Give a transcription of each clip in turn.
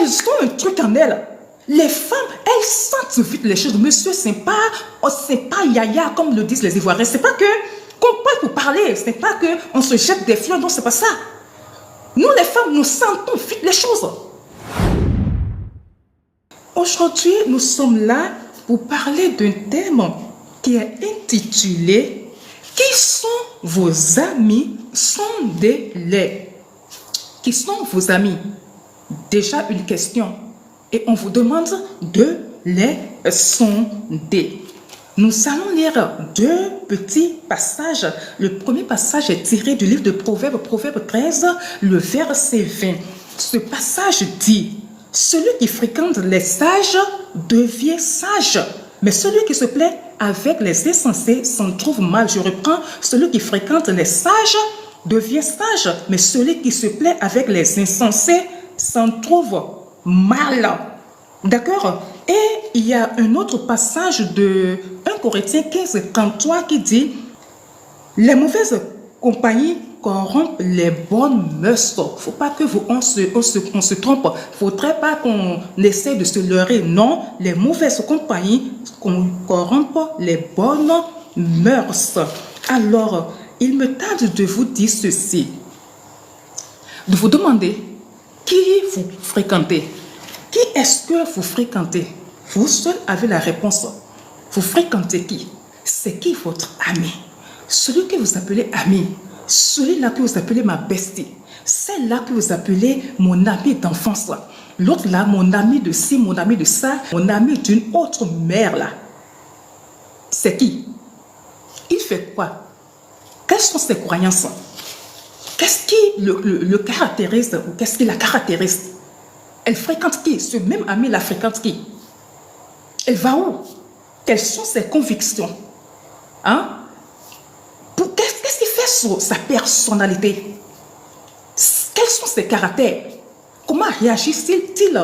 ont un truc en elles. Les femmes, elles sentent vite les choses. Monsieur, c'est pas yaya comme le disent les Ivoiriens. C'est pas que qu'on parle pour parler. C'est pas que on se jette des fleurs. Non, c'est pas ça. Nous, les femmes, nous sentons vite les choses. Aujourd'hui, nous sommes là pour parler d'un thème qui est intitulé « Qui sont vos amis sondez-les » Qui sont vos amis? Déjà une question. Et on vous demande de les sonder. Nous allons lire deux petits passages. Le premier passage est tiré du livre de Proverbes, Proverbe 13, le verset 20. Ce passage dit: celui qui fréquente les sages devient sage, mais celui qui se plaît avec les insensés s'en trouve mal. Je reprends: celui qui fréquente les sages devient sage, mais celui qui se plaît avec les insensés s'en trouve mal. D'accord? Et il y a un autre passage de 1 Corinthiens 15, 33 qui dit: les mauvaises compagnies corrompent les bonnes mœurs. Il ne faut pas que on se trompe. Il ne faudrait pas qu'on essaie de se leurrer. Non, les mauvaises compagnies corrompent les bonnes mœurs. Alors, il me tarde de vous dire ceci, de vous demander qui vous fréquentez. Qui est-ce que vous fréquentez? Vous seul avez la réponse. Vous fréquentez qui? C'est qui votre ami? Celui que vous appelez ami, celui-là que vous appelez ma bestie, celle-là que vous appelez mon ami d'enfance, l'autre là, mon ami de ci, mon ami de ça, mon ami d'une autre mère là. C'est qui? Il fait quoi? Quelles sont ses croyances? Qu'est-ce qui le caractérise ou qu'est-ce qui la caractérise? Elle fréquente qui? Ce même ami la fréquente qui? Elle va où? Quelles sont ses convictions? Hein? Qu'est-ce qui fait sur sa personnalité? Quels sont ses caractères? Comment réagit-il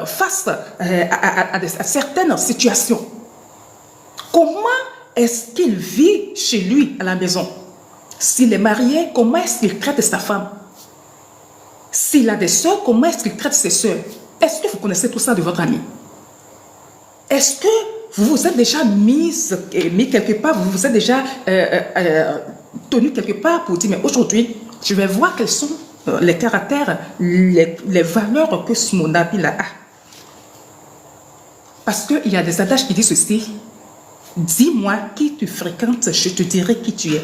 face à certaines situations? Comment est-ce qu'il vit chez lui à la maison? S'il est marié, comment est-ce qu'il traite sa femme? S'il a des soeurs, comment est-ce qu'il traite ses soeurs? Est-ce que vous connaissez tout ça de votre ami? Est-ce que vous vous êtes déjà mis quelque part, vous vous êtes déjà tenu quelque part pour dire, mais aujourd'hui, je vais voir quels sont les caractères, les valeurs que mon ami là a. Parce qu'il y a des adages qui disent ceci: dis-moi qui tu fréquentes, je te dirai qui tu es.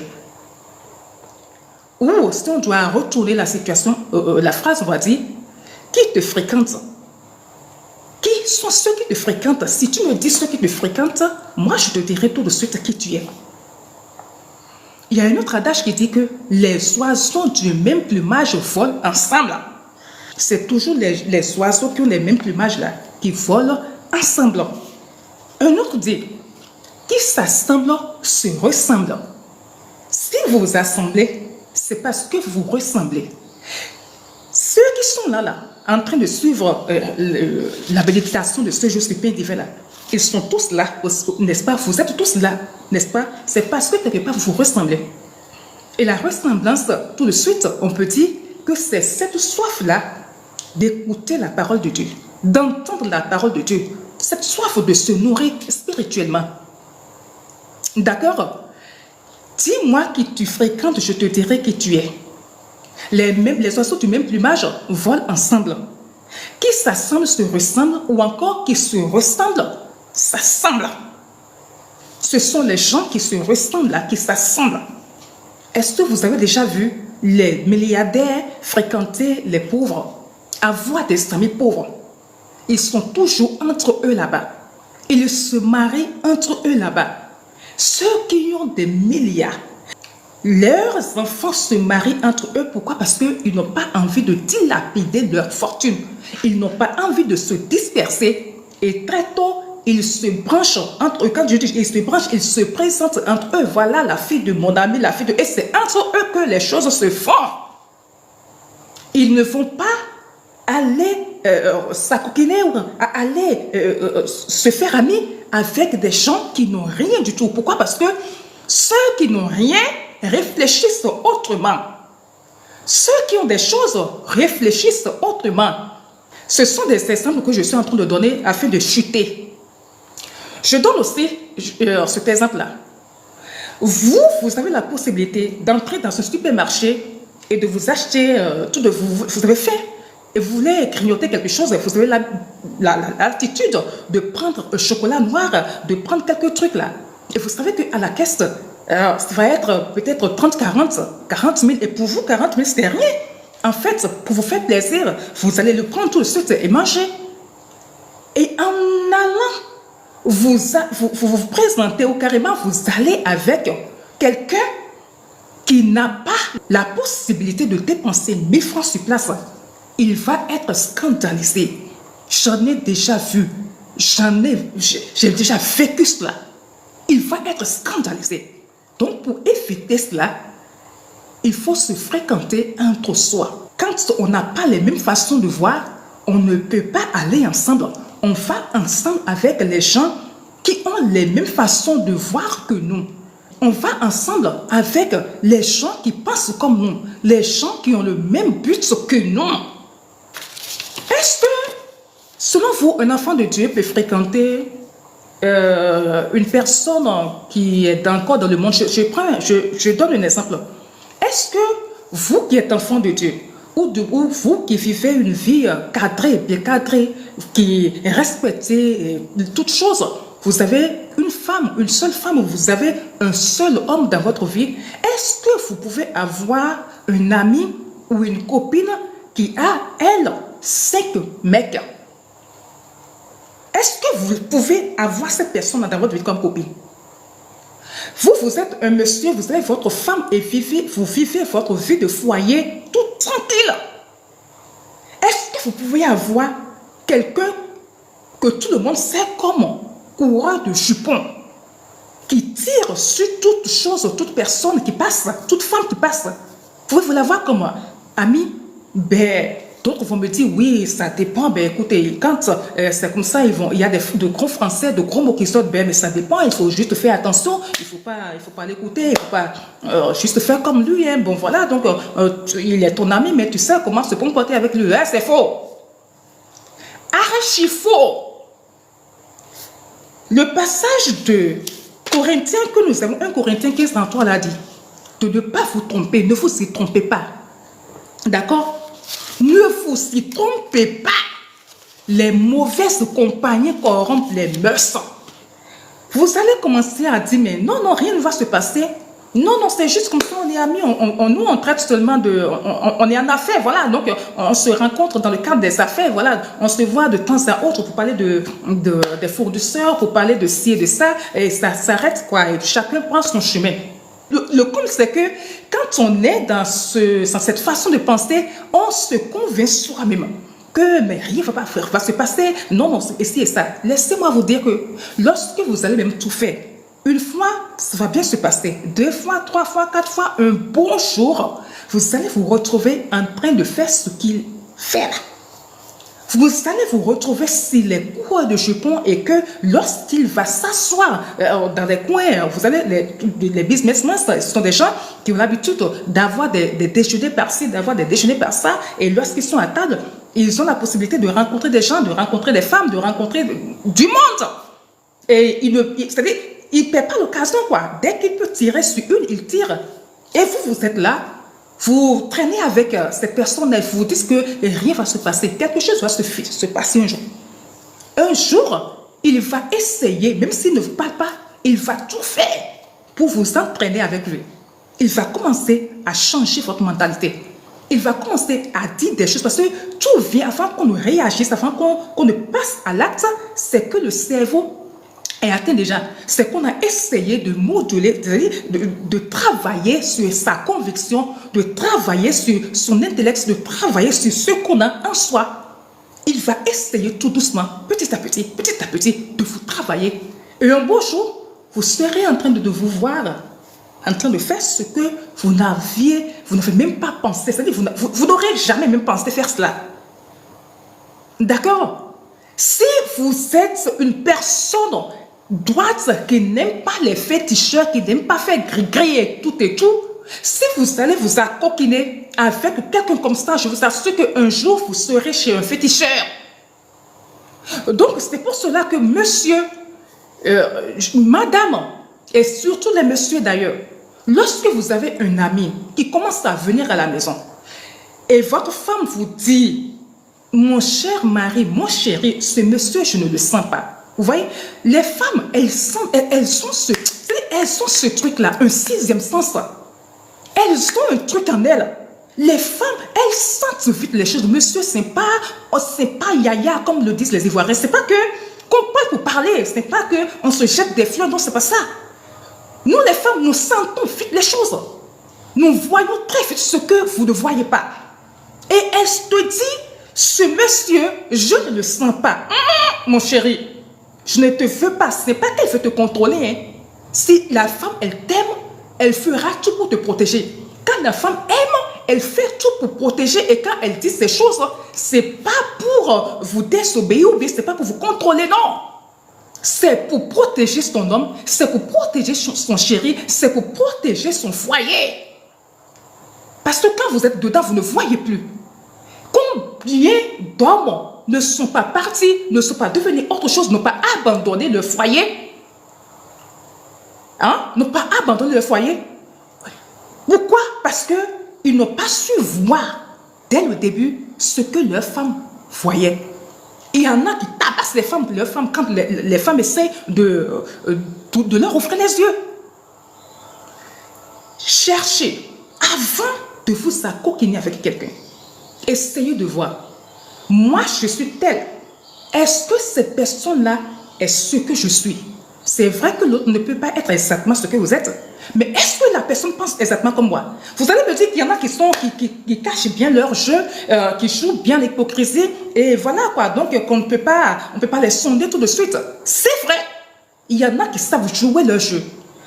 Ou si on doit retourner la situation, la phrase, on va dire: qui te fréquente? Qui sont ceux qui te fréquentent? Si tu me dis ceux qui te fréquentent, moi je te dirai tout de suite qui tu es. Il y a un autre adage qui dit que les oiseaux du même plumage volent ensemble. C'est toujours les oiseaux qui ont les mêmes plumages là, qui volent ensemble. Un autre dit: qui s'assemblent se ressemblent. Si vous vous assemblez, c'est parce que vous ressemblez. Ceux qui sont là, en train de suivre la méditation de ce jour super divin là, ils sont tous là, n'est-ce pas? Vous êtes tous là, n'est-ce pas? C'est parce que quelque part vous ressemblez. Et la ressemblance, tout de suite, on peut dire que c'est cette soif-là d'écouter la parole de Dieu, d'entendre la parole de Dieu, cette soif de se nourrir spirituellement. D'accord? Dis-moi qui tu fréquentes, je te dirai qui tu es. Les oiseaux du même plumage volent ensemble. Qui s'assemblent se ressemblent, ou encore qui se ressemblent s'assemblent. Ce sont les gens qui se ressemblent là, qui s'assemblent. Est-ce que vous avez déjà vu les milliardaires fréquenter les pauvres, avoir des amis pauvres? Ils sont toujours entre eux là-bas. Ils se marient entre eux là-bas. Ceux qui ont des milliards, leurs enfants se marient entre eux. Pourquoi? Parce qu'ils n'ont pas envie de dilapider leur fortune. Ils n'ont pas envie de se disperser. Et très tôt, ils se branchent entre eux. Quand je dis ils se branchent, ils se présentent entre eux. Voilà la fille de mon ami, la fille de... Et c'est entre eux que les choses se font. Ils ne vont pas aller s'acoquiner ou aller se faire ami avec des gens qui n'ont rien du tout. Pourquoi? Parce que ceux qui n'ont rien réfléchissent autrement. Ceux qui ont des choses réfléchissent autrement. Ce sont des exemples que je suis en train de donner afin de chuter. Je donne aussi cet exemple-là. Vous avez la possibilité d'entrer dans un supermarché et de vous acheter tout de vous avez faim et vous voulez grignoter quelque chose, et vous avez l'attitude de prendre un chocolat noir, de prendre quelques trucs là. Et vous savez qu'à la caisse, ça va être peut-être 30 000, et pour vous, 40 000, c'est rien. En fait, pour vous faire plaisir, vous allez le prendre tout de suite et manger. Et en allant vous présenter, ou carrément vous allez avec quelqu'un qui n'a pas la possibilité de dépenser 1000 francs sur place, il va être scandalisé. J'en ai déjà vu, j'ai déjà vécu cela. Il va être scandalisé. Donc pour éviter cela, il faut se fréquenter entre soi. Quand on n'a pas les mêmes façons de voir, on ne peut pas aller ensemble. On va ensemble avec les gens qui ont les mêmes façons de voir que nous. On va ensemble avec les gens qui pensent comme nous, les gens qui ont le même but que nous. Est-ce que, selon vous, un enfant de Dieu peut fréquenter une personne qui est encore dans le monde? Je donne un exemple. Est-ce que vous qui êtes enfant de Dieu, ou vous qui vivez une vie cadrée, bien cadrée, qui est respectée, toutes choses, vous avez une seule femme, ou vous avez un seul homme dans votre vie, est-ce que vous pouvez avoir un ami ou une copine qui a, elle, 5 mecs? Est-ce que vous pouvez avoir cette personne dans votre vie comme copine? Vous êtes un monsieur, vous avez votre femme et vous vivez votre vie de foyer tout tranquille. Est-ce que vous pouvez avoir quelqu'un que tout le monde sait comme coureur de jupons, qui tire sur toute chose, toute personne qui passe, toute femme qui passe? Pouvez-vous l'avoir comme ami? D'autres vont me dire, oui, ça dépend. Écoutez, quand c'est comme ça, il y a de gros français, de gros mots qui sortent, mais ça dépend, il faut juste faire attention, il faut pas l'écouter, il ne faut pas juste faire comme lui. Bon, voilà, donc il est ton ami, mais tu sais comment se comporter avec lui. C'est faux. Archi faux. Le passage de Corinthiens que nous avons, 1 Corinthiens 15:33 l'a dit, de ne pas vous tromper, ne vous y trompez pas. D'accord? Ne vous y trompez pas. Les mauvaises compagnies corrompent les mœurs. Vous allez commencer à dire, mais non, rien ne va se passer. Non, c'est juste comme ça, on est amis. Nous, on traite seulement de... On est en affaires, voilà. Donc, on se rencontre dans le cadre des affaires, voilà. On se voit de temps à autre pour parler des fournisseurs, pour parler de ci et de ça. Et ça s'arrête, quoi. Et chacun prend son chemin. Le comble, c'est que quand on est dans cette façon de penser, on se convainc soi-même que mais rien ne va se passer. Non, c'est ici et ça. Laissez-moi vous dire que lorsque vous allez même tout faire, une fois, ça va bien se passer. 2 fois, 3 fois, 4 fois, un bon jour, vous allez vous retrouver en train de faire ce qu'il fait. Vous allez vous retrouver sur les cours de jupons et que lorsqu'il va s'asseoir dans les coins, vous allez, les businessmen, ce sont des gens qui ont l'habitude d'avoir des déjeuners par-ci, d'avoir des déjeuners par-ça. Et lorsqu'ils sont à table, ils ont la possibilité de rencontrer des gens, de rencontrer des femmes, de rencontrer du monde. Et c'est-à-dire, il ne perd pas l'occasion, quoi. Dès qu'il peut tirer sur une, il tire. Et vous êtes là. Vous traînez avec cette personne et vous dites que rien ne va se passer. Quelque chose va se passer un jour. Un jour, il va essayer, même s'il ne vous parle pas, il va tout faire pour vous entraîner avec lui. Il va commencer à changer votre mentalité. Il va commencer à dire des choses parce que tout vient avant qu'on ne réagisse, avant qu'on ne passe à l'acte. C'est que le cerveau est atteint déjà. C'est qu'on a essayé de moduler, de travailler sur sa conviction, de travailler sur son intellect, de travailler sur ce qu'on a en soi. Il va essayer tout doucement, petit à petit, de vous travailler. Et un beau jour, vous serez en train de vous voir, en train de faire ce que vous n'avez même pas pensé. C'est-à-dire, vous n'aurez jamais même pensé faire cela. D'accord? Si vous êtes une personne droite qui n'aime pas les féticheurs, qui n'aime pas faire gris-gris et tout, Si vous allez vous accoquiner avec quelqu'un comme ça, je vous assure qu'un jour, vous serez chez un féticheur. Donc, c'est pour cela que monsieur, madame, et surtout les messieurs d'ailleurs, lorsque vous avez un ami qui commence à venir à la maison, et votre femme vous dit, mon cher mari, mon chéri, ce monsieur, je ne le sens pas. Vous voyez, les femmes, elles sont ce truc-là, un sixième sens. Elles ont un truc en elles. Les femmes, elles sentent vite les choses. Monsieur, c'est pas yaya comme le disent les Ivoiriens. C'est pas que qu'on parle pour parler. C'est pas que on se jette des fleurs. Non, c'est pas ça. Nous, les femmes, nous sentons vite les choses. Nous voyons très vite ce que vous ne voyez pas. Et elle te dit, ce monsieur, je ne le sens pas. Mon chéri, je ne te veux pas. Ce n'est pas qu'elle veut te contrôler. Hein. Si la femme, elle t'aime, elle fera tout pour te protéger. Quand la femme aime, elle fait tout pour protéger. Et quand elle dit ces choses, ce n'est pas pour vous désobéir ou bien ce n'est pas pour vous contrôler, non. C'est pour protéger son homme, c'est pour protéger son chéri, c'est pour protéger son foyer. Parce que quand vous êtes dedans, vous ne voyez plus. Combien d'hommes ne sont pas partis, ne sont pas devenus autre chose, n'ont pas abandonné le foyer? Hein? N'ont pas abandonné le foyer. Pourquoi? Parce qu'ils n'ont pas su voir dès le début ce que leur femme voyait. Il y en a qui tabassent leurs femmes quand les femmes essayent de leur ouvrir les yeux. Cherchez avant de vous accoquiner avec quelqu'un. Essayez de voir. Moi, je suis telle. Est-ce que cette personne-là est ce que je suis? C'est vrai que l'autre ne peut pas être exactement ce que vous êtes. Mais est-ce que la personne pense exactement comme moi? Vous allez me dire qu'il y en a qui cachent bien leur jeu, qui jouent bien l'hypocrisie. Et voilà quoi. Donc, on ne peut pas les sonder tout de suite. C'est vrai. Il y en a qui savent jouer leur jeu.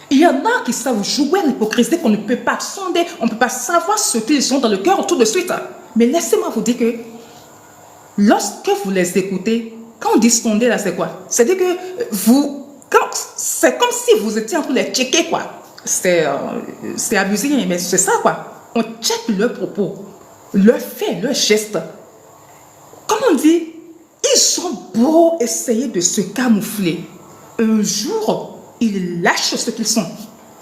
Il y en a qui savent jouer l'hypocrisie qu'on ne peut pas sonder. On ne peut pas savoir ce qu'ils ont dans le cœur tout de suite. Mais laissez-moi vous dire que lorsque vous les écoutez, quand on dit sonder là, c'est quoi? C'est-à-dire que c'est comme si vous étiez en train de les checker quoi. C'est abusé, mais c'est ça quoi. On check leurs propos, leurs faits, leurs gestes. Comme on dit, ils ont beau essayer de se camoufler. Un jour, ils lâchent ce qu'ils sont.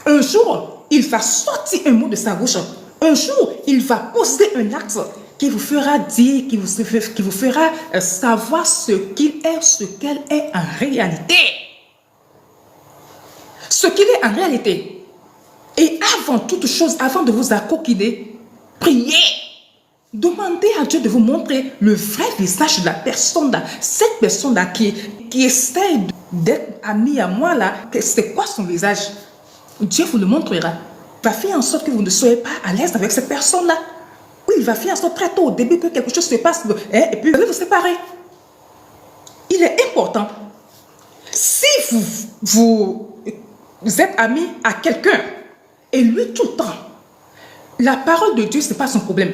Un jour, il va sortir un mot de sa bouche. Un jour, il va poser un acte qui vous fera dire, qui vous fera savoir ce qu'il est, ce qu'elle est en réalité. Ce qu'il est en réalité. Et avant toute chose, avant de vous accoquiner, priez. Demandez à Dieu de vous montrer le vrai visage de la personne là. Cette personne là qui essaie d'être amie à moi là, c'est quoi son visage? Dieu vous le montrera. Il va faire en sorte que vous ne soyez pas à l'aise avec cette personne là. Oui, il va faire en sorte très tôt au début que quelque chose se passe et puis vous allez vous séparer. Il est important. Si vous êtes ami à quelqu'un et lui tout le temps, la parole de Dieu, ce n'est pas son problème.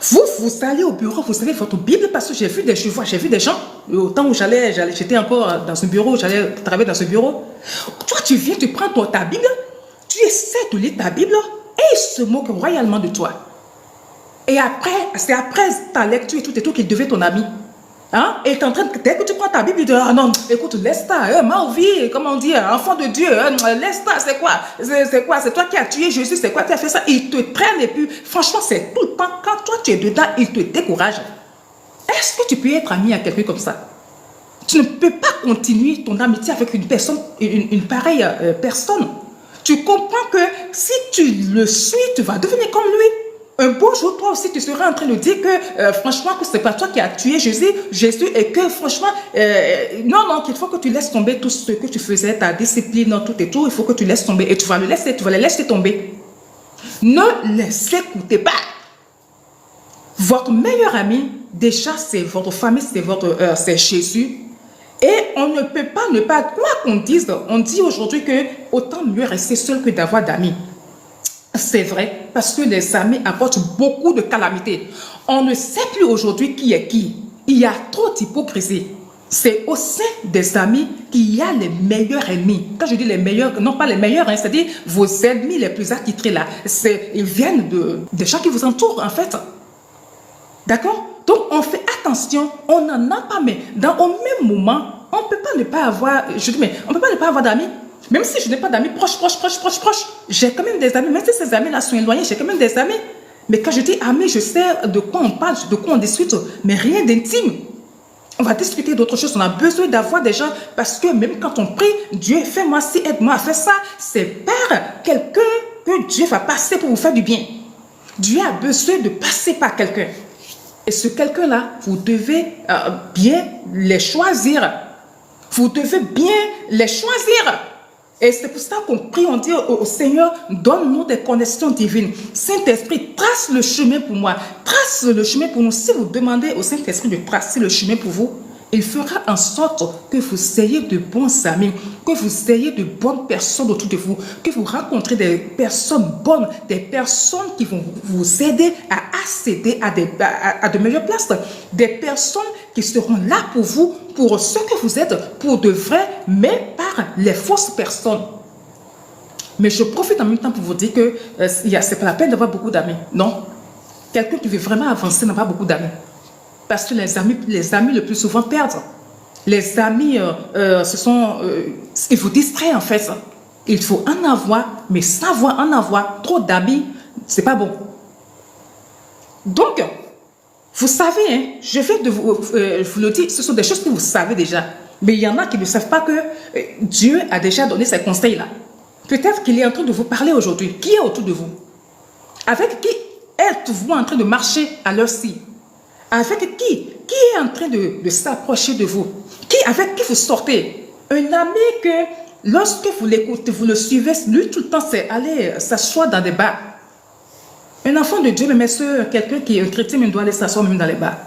Vous allez au bureau, vous avez votre Bible parce que j'ai vu des gens, au temps où j'étais encore dans un bureau, j'allais travailler dans ce bureau. Toi, tu viens, tu prends ta Bible, tu essaies de lire ta Bible et il se moque royalement de toi. Et après, c'est après ta lecture et tout qu'il devient ton ami. Hein? Et tu es en train de, dès que tu prends ta Bible, il dit, ah non, écoute, laisse ça, ma vie, comment on dit, enfant de Dieu, laisse ça, c'est quoi? C'est toi qui as tué Jésus, c'est quoi qui a fait ça? Ils te prennent et puis, franchement, c'est tout le temps, quand toi tu es dedans, ils te découragent. Est-ce que tu peux être ami à quelqu'un comme ça? Tu ne peux pas continuer ton amitié avec une personne, une pareille personne. Tu comprends que si tu le suis, tu vas devenir comme lui. Un beau jour, toi aussi, tu seras en train de dire que, franchement, que ce n'est pas toi qui as tué Jésus, et que, franchement, non, qu'il faut que tu laisses tomber tout ce que tu faisais, ta discipline, tout et tout, il faut que tu laisses tomber, et tu vas les laisser tomber. Ne les écoutez pas. Votre meilleur ami, déjà, c'est votre famille, c'est Jésus. Et on ne peut pas quoi qu'on dise, on dit aujourd'hui que autant mieux rester seul que d'avoir d'amis. C'est vrai, parce que les amis apportent beaucoup de calamités. On ne sait plus aujourd'hui qui est qui. Il y a trop d'hypocrisie. C'est au sein des amis qu'il y a les meilleurs ennemis. Quand je dis les meilleurs, non pas les meilleurs, hein, c'est-à-dire vos ennemis les plus attitrés là. Ils viennent des gens qui vous entourent en fait. D'accord? Donc on fait attention, on n'en a pas, mais au même moment, on ne peut pas ne pas avoir, je dis, mais on ne peut pas ne pas avoir d'amis. Même si je n'ai pas d'amis proches, j'ai quand même des amis. Même si ces amis-là sont éloignés, j'ai quand même des amis. Mais quand je dis amis, je sais de quoi on parle, de quoi on discute, mais rien d'intime. On va discuter d'autres choses. On a besoin d'avoir des gens parce que même quand on prie, Dieu, fais-moi ci, aide-moi à faire ça. C'est par quelqu'un que Dieu va passer pour vous faire du bien. Dieu a besoin de passer par quelqu'un. Et ce quelqu'un-là, vous devez bien les choisir. Vous devez bien les choisir. Et c'est pour ça qu'on prie, on dit au Seigneur, donne-nous des connexions divines. Saint-Esprit, trace le chemin pour moi. Trace le chemin pour nous. Si vous demandez au Saint-Esprit de tracer le chemin pour vous, il fera en sorte que vous ayez de bons amis, que vous ayez de bonnes personnes autour de vous, que vous rencontrez des personnes bonnes, des personnes qui vont vous aider à accéder à de meilleures places, des personnes qui seront là pour vous, pour ce que vous êtes, pour de vrai, mais par les fausses personnes. Mais je profite en même temps pour vous dire que c'est pas la peine d'avoir beaucoup d'amis. Non. Quelqu'un qui veut vraiment avancer n'a pas beaucoup d'amis. Parce que les amis le plus souvent perdent. Les amis, ils vous distraient en fait. Il faut en avoir, mais savoir en avoir trop d'amis, c'est pas bon. Donc, vous savez, hein, je vais vous le dire, ce sont des choses que vous savez déjà. Mais il y en a qui ne savent pas que Dieu a déjà donné ces conseils-là. Peut-être qu'il est en train de vous parler aujourd'hui. Qui est autour de vous? Avec qui êtes-vous en train de marcher à l'heure-ci? Avec qui? Qui est en train de s'approcher de vous? Avec qui vous sortez? Un ami que lorsque vous l'écoutez, vous le suivez, lui tout le temps c'est aller s'asseoir dans des bars. Un enfant de Dieu, mais quelqu'un qui est un chrétien, même doit aller s'asseoir même dans les bars.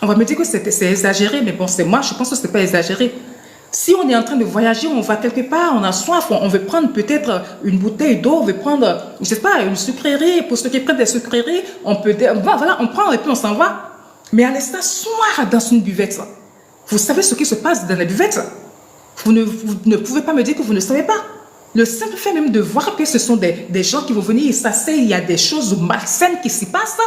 On va me dire que c'est exagéré, mais bon, c'est moi, je pense que ce n'est pas exagéré. Si on est en train de voyager, on va quelque part, on a soif, on veut prendre peut-être une bouteille d'eau, on veut prendre, je ne sais pas, une sucrerie, pour ceux qui prennent des sucreries, on peut, voilà, on prend et puis on s'en va. Mais aller s'asseoir dans une buvette, vous savez ce qui se passe dans la buvette? Vous ne pouvez pas me dire que vous ne savez pas. Le simple fait même de voir que ce sont des gens qui vont venir s'asseoir, il y a des choses malsaines qui s'y passent.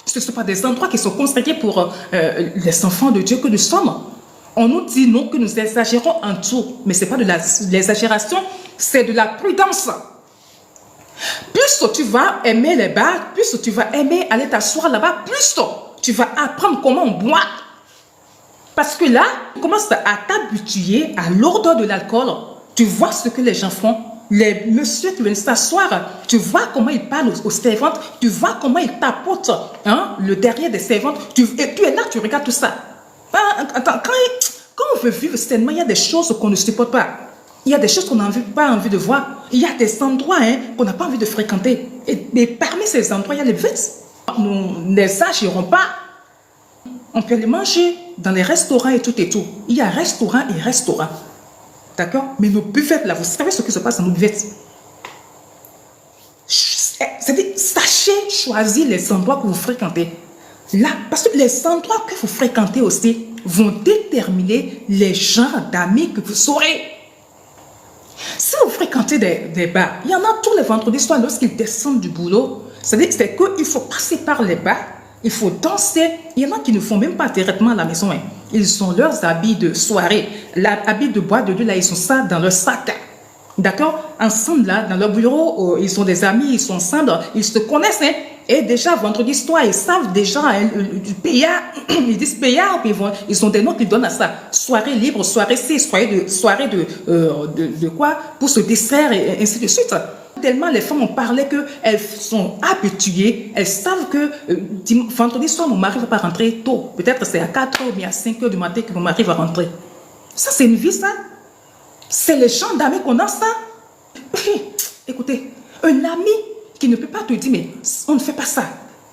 Ce ne sont pas des endroits qui sont consacrés pour les enfants de Dieu que nous sommes. On nous dit non que nous exagérons en tout, mais ce n'est pas de l'exagération, c'est de la prudence. Plus tu vas aimer les bars, plus tu vas aimer aller t'asseoir là-bas, plus tu vas apprendre comment on boit. Parce que là, tu commences à t'habituer à l'odeur de l'alcool. Tu vois ce que les gens font. Les messieurs qui viennent s'asseoir, tu vois comment ils parlent aux servantes, tu vois comment ils tapotent le derrière des servantes. Tu es là, tu regardes tout ça. Attends, quand on veut vivre sainement, il y a des choses qu'on ne supporte pas. Il y a des choses qu'on n'a pas envie de voir. Il y a des endroits qu'on n'a pas envie de fréquenter. Et parmi ces endroits, il y a les buvettes. Nous n'exagérons pas. On peut les manger dans les restaurants et tout et tout. Il y a restaurant et restaurant. D'accord? Mais nos buvettes, là, vous savez ce qui se passe dans nos buvettes? C'est-à-dire, sachez choisir les endroits que vous fréquentez. Là, parce que les endroits que vous fréquentez aussi vont déterminer les genres d'amis que vous aurez. Si vous fréquentez des bars, il y en a tous les vendredis soirs lorsqu'ils descendent du boulot. C'est-à-dire qu'il faut passer par les bars, il faut danser. Il y en a qui ne font même pas directement à la maison. Ils ont leurs habits de soirée, l'habit de bois de Dieu, là, ils ont ça dans leur sac. D'accord? Ensemble, là, dans leur bureau, ils sont des amis, ils sont ensemble, ils se connaissent. Et déjà, vendredi soir, ils savent déjà du payard, ils disent payard, puis ils ont des noms qu'ils donnent à ça. Soirée libre, soirée C, soirée de quoi? Pour se distraire et ainsi de suite. Tellement les femmes ont parlé qu'elles sont habituées, elles savent que vendredi soir, mon mari ne va pas rentrer tôt. Peut-être c'est à 4 h ou bien à 5 h du matin que mon mari va rentrer. Ça, c'est une vie, ça. C'est les gens d'amis qu'on a, ça. Écoutez, un ami qui ne peut pas te dire, mais on ne fait pas ça.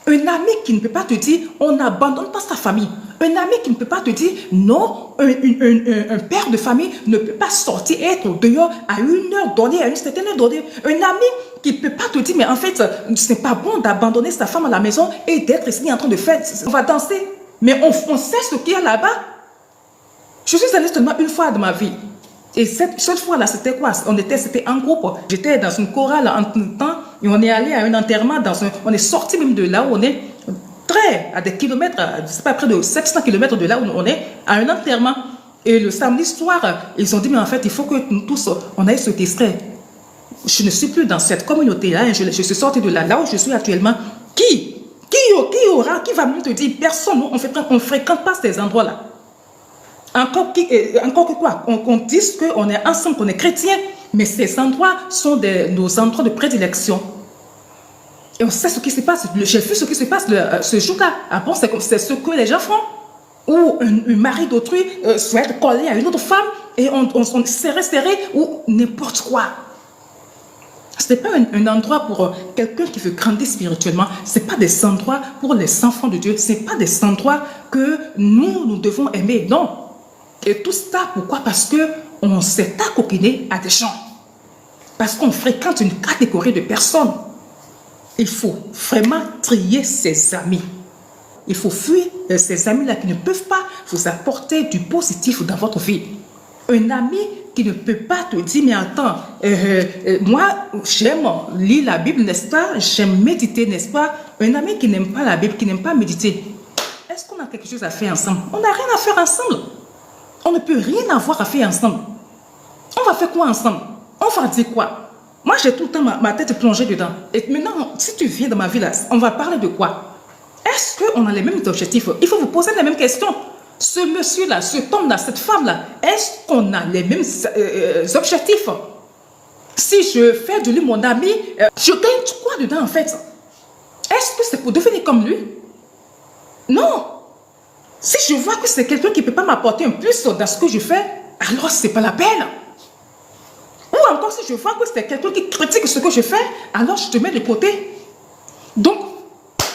Un ami qui ne peut pas te dire, on n'abandonne pas sa famille. Un ami qui ne peut pas te dire, non, un père de famille ne peut pas sortir et être dehors à une heure donnée, à une certaine heure donnée. Un ami qui ne peut pas te dire, mais en fait, ce n'est pas bon d'abandonner sa femme à la maison et d'être ici en train de faire, on va danser. Mais on sait ce qu'il y a là-bas. Je suis allée seulement une fois dans ma vie. Et cette fois-là, c'était quoi? C'était en groupe. J'étais dans une chorale en même temps et on est allé à un enterrement. On est sorti même de là où on est, à des kilomètres, c'est pas près de 700 kilomètres de là où on est, à un enterrement. Et le samedi soir, ils ont dit, mais en fait, il faut que nous tous, on aille se distraire. Je ne suis plus dans cette communauté-là. Je suis sorti de là où je suis actuellement. Qui va me te dire, personne, nous, on ne fréquente pas ces endroits-là. Encore que quoi, on dise qu'on est ensemble, qu'on est chrétien, mais ces endroits sont nos endroits de prédilection. Et on sait ce qui se passe. J'ai vu ce qui se passe ce jour-là. Ah bon, c'est ce que les gens font. Ou un mari d'autrui souhaite coller à une autre femme et on serré ou n'importe quoi. Ce n'est pas un endroit pour quelqu'un qui veut grandir spirituellement. Ce n'est pas des endroits pour les enfants de Dieu. Ce n'est pas des endroits que nous devons aimer. Non. Et tout ça, pourquoi? Parce qu'on s'est accoquiné à des gens. Parce qu'on fréquente une catégorie de personnes. Il faut vraiment trier ses amis. Il faut fuir ces amis-là qui ne peuvent pas vous apporter du positif dans votre vie. Un ami qui ne peut pas te dire, mais attends, moi, j'aime lire la Bible, n'est-ce pas? J'aime méditer, n'est-ce pas? Un ami qui n'aime pas la Bible, qui n'aime pas méditer. Est-ce qu'on a quelque chose à faire ensemble? On n'a rien à faire ensemble. On ne peut rien avoir à faire ensemble. On va faire quoi ensemble? On va dire quoi? Moi, j'ai tout le temps ma tête plongée dedans. Et maintenant, si tu viens dans ma vie là, on va parler de quoi? Est-ce qu'on a les mêmes objectifs? Il faut vous poser les mêmes questions. Ce monsieur-là, cet homme-là, cette femme-là, est-ce qu'on a les mêmes objectifs? Si je fais de lui mon ami, je gagne quoi dedans en fait? Est-ce que c'est pour devenir comme lui? Non. Si je vois que c'est quelqu'un qui ne peut pas m'apporter un plus dans ce que je fais, alors ce n'est pas la peine. Ou encore si je vois que c'est quelqu'un qui critique ce que je fais, alors je te mets de côté. Donc,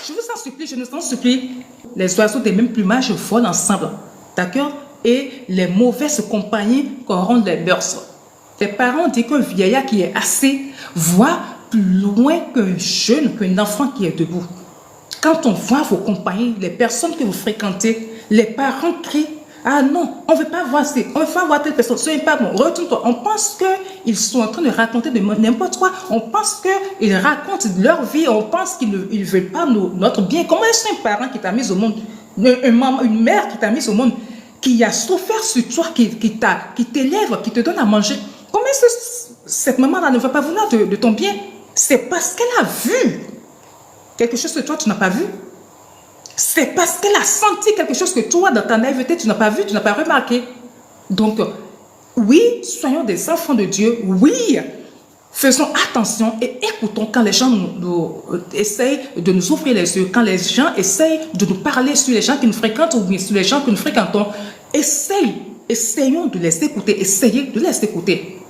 je vous en supplie, je nous en supplie. Les oiseaux des mêmes plumages volent ensemble. D'accord? Et les mauvaises compagnies corrompent les mœurs. Les parents disent qu'un vieillard qui est assis voit plus loin qu'un jeune, qu'un enfant qui est debout. Quand on voit vos compagnies, les personnes que vous fréquentez, les parents crient, ah non, on ne veut pas voir ça, on veut pas voir telle personne, ce n'est pas bon, retourne-toi. On pense qu'ils sont en train de raconter de n'importe quoi, on pense qu'ils racontent leur vie, on pense qu'ils ne veulent pas notre bien. Comment est-ce qu'un parent qui t'a mis au monde, une mère qui t'a mis au monde, qui a souffert sur toi, qui t'élève, qui te donne à manger, comment est-ce que cette maman-là ne va pas vouloir de ton bien? C'est parce qu'elle a vu quelque chose que toi, tu n'as pas vu. C'est parce qu'elle a senti quelque chose que toi, dans ta naïveté, tu n'as pas vu, tu n'as pas remarqué. Donc, oui, soyons des enfants de Dieu. Oui, faisons attention et écoutons quand les gens essayent de nous ouvrir les yeux, quand les gens essayent de nous parler sur les gens qui nous fréquentent ou bien sur les gens que nous fréquentons. Essayons de les écouter, essayez de les écouter.